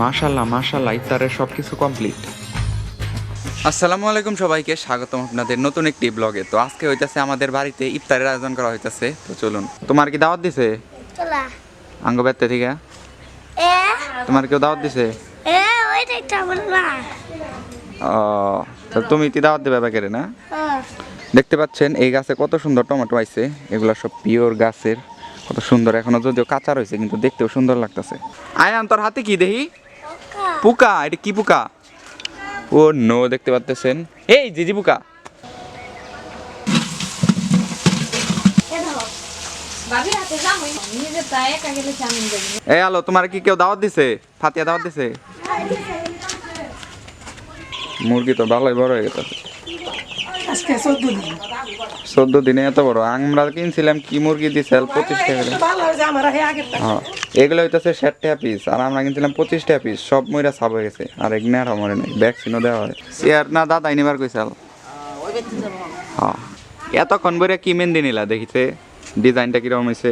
মাশাআল্লাহ মাশাআল্লাহ, ইফতারের সবকিছু কমপ্লিট। আসসালামু আলাইকুম, সবাইকে স্বাগতম আপনাদের নতুন একটি ব্লগে। তো আজকে হইতাছে আমাদের বাড়িতে ইফতারের আয়োজন করা হইতাছে। তো চলুন। তোমার কি দাওয়াত দিছে? চলা আঙ্গ বেতে থেকে এ তোমার কেউ দাওয়াত দিছে? এ ওইটাই তো বললা। ও, তো তুমি কি দাওয়াত দেবে বেকেরে না? দেখতে পাচ্ছেন এই গাছে কত সুন্দর টমেটো আইছে। এগুলা সব পিওর গাছের, কত সুন্দর। এখনো যদিও কাঁচা রয়েছে কিন্তু দেখতেও সুন্দর লাগতেছে। আয়ান, তোর হাতে কি দেখি? পোকা। এটা কি পোকা? ও নো, দেখতে পাচ্ছেন এই জিজি পোকা। এই আলো, তোমার কি কেউ দাওয়াত দিছে? ফাতিয়া দাওয়াত দিছে? মুরগি তো ভালোই বড় হয়ে গেছে। 14 দিনে এত বড়? আমরা কিনছিলাম কি মুরগি দিছে 25 টাকা। হ্যাঁ, এগুলো হইতেছে 60 টাকা পিস, আর আমরা কিনছিলাম 25 টাকা পিস। সব মইরা সাব হয়ে গেছে, আর এগনে আর মরে নাই। ভ্যাকসিনও দেওয়া হয়। চেয়ার না দাদাই নিবার কইছাল? হ্যাঁ, এতক্ষণ বইরা কি মেহেন্দি নিলা? দেখিছে ডিজাইনটা কিরকম হয়েছে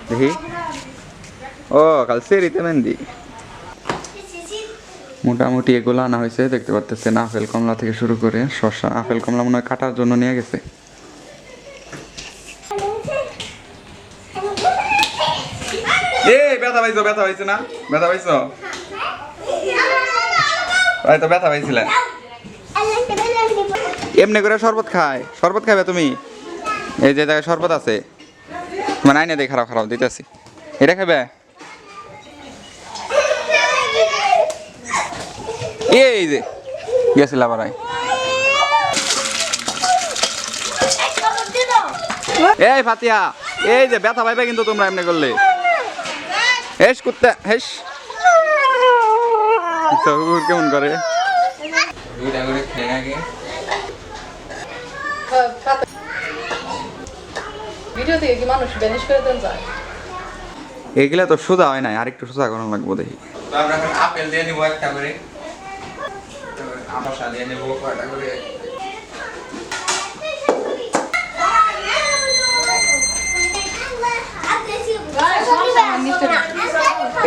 দেখি। ও, কাল সেরিতে মেহেন্দি। মোটামুটি এগুলো আনা হয়েছে। দেখতে পাচ্ছেন আপেল কমলা থেকে শুরু করে শসা। আপেল কমলা মনে হয় কাটার জন্য নিয়ে গেছে। ব্যথা পাইছো? ব্যথা পাইছে না? ব্যথা পাইছো? তো ব্যথা পাইছিলে? এমনি করে শরবত খায়। শরবত খাবে তুমি? এই যে জায়গায় শরবত আছে, মানে আইনে দেখ, খারাপ খারাপ দিতেছি। এটা খাবে? এই যে গেছিল আবার। এই ফাতিয়া, এই যে ব্যথা পাইবে কিন্তু তোমরা এমনি করলে। হেস কুত্তা হেস। কেমন করে এগুলা তো সোজা হয় নাই, আরেকটু সোজা করানো লাগবো দেখি। আমরা এখন আপেল দিয়ে নিবো একটা করে, আমসা দিয়ে নিবো কয়টা করে।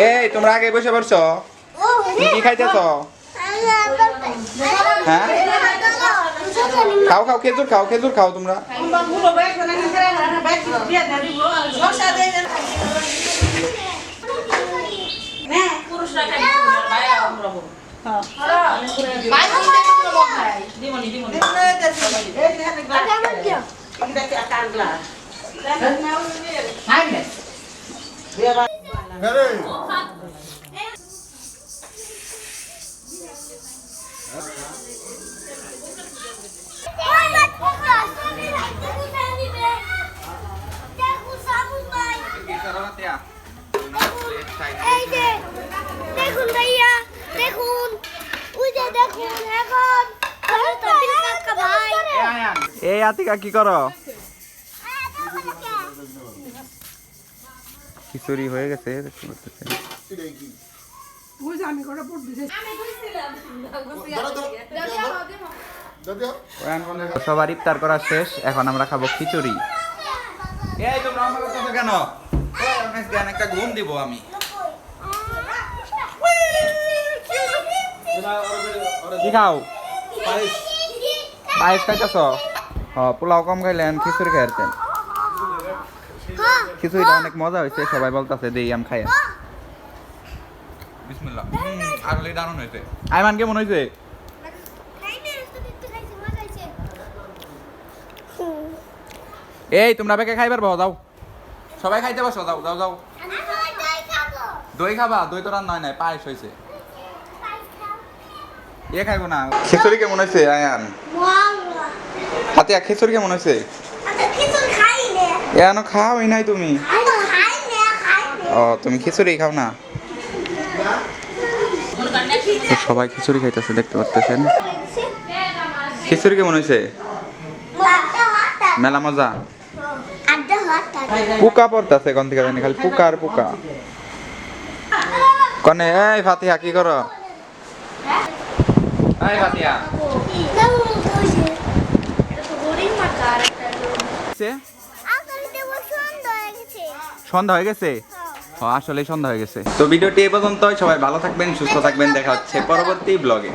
এই তোমরা আগে বসে পড়ছো, কি খাইতেছ? হ্যাঁ, খাও খাও, খেজুর খাও, খেজুর খাও তোমরা। দেখুন ভাইয়া, দেখুন ওই যে দেখুন এখন ভাই। এই আতিকা কি করো? খিচুড়ি হয়ে গেছে দেখতে পাচ্ছেন। সবার ইফতার করা শেষ, এখন আমরা খাবো খিচুড়ি। এই তোমরা আমার কথা কেন? একটা ঘুম দিব আমি। কি খাও? পায়েস খাইতেছ? পোলাও কম খাইলেন, খিচুড়ি খাইতেন। খিচুড়িটা অনেক মজা হয়েছে, সবাই বলতেছে দেই আম খাই। বিসমিল্লাহ, আসলে দারুণ হয়েছে। আইমান কেমন হয়েছে? এই তোমরা বেকে খাইবার বসো, যাও সবাই খাইতে বসো, যাও যাও যাও। দই খাবা? দই তো রান্না হয় নাই, পায়েস হয়েছে। এ খাইবো না? খিচুড়ি কেমন হয়েছে আয়ান? হাতিয়া খিচুড়ি কেমন হয়েছে? এনো খাওই নাই তুমি? ও, তুমি খিচুড়ি খাও না? সবাই খিচুড়ি খাইতেছে, দেখতে পাচ্ছেন। খিচুড়ি কেমন হয়েছে? মেলা মজা। পোকা পড়তেছে কোন থেকে জানি, খালি পোকা আর পোকা। কনে এই ফাতিহা কি করো? এই ফাতিহা সন্ধ্যা হয়ে গেছে? আসলে সন্ধ্যা হয়ে গেছে। তো ভিডিওটি এই পর্যন্তই, সবাই ভালো থাকবেন, সুস্থ থাকবেন, দেখা হচ্ছে পরবর্তী ব্লগে।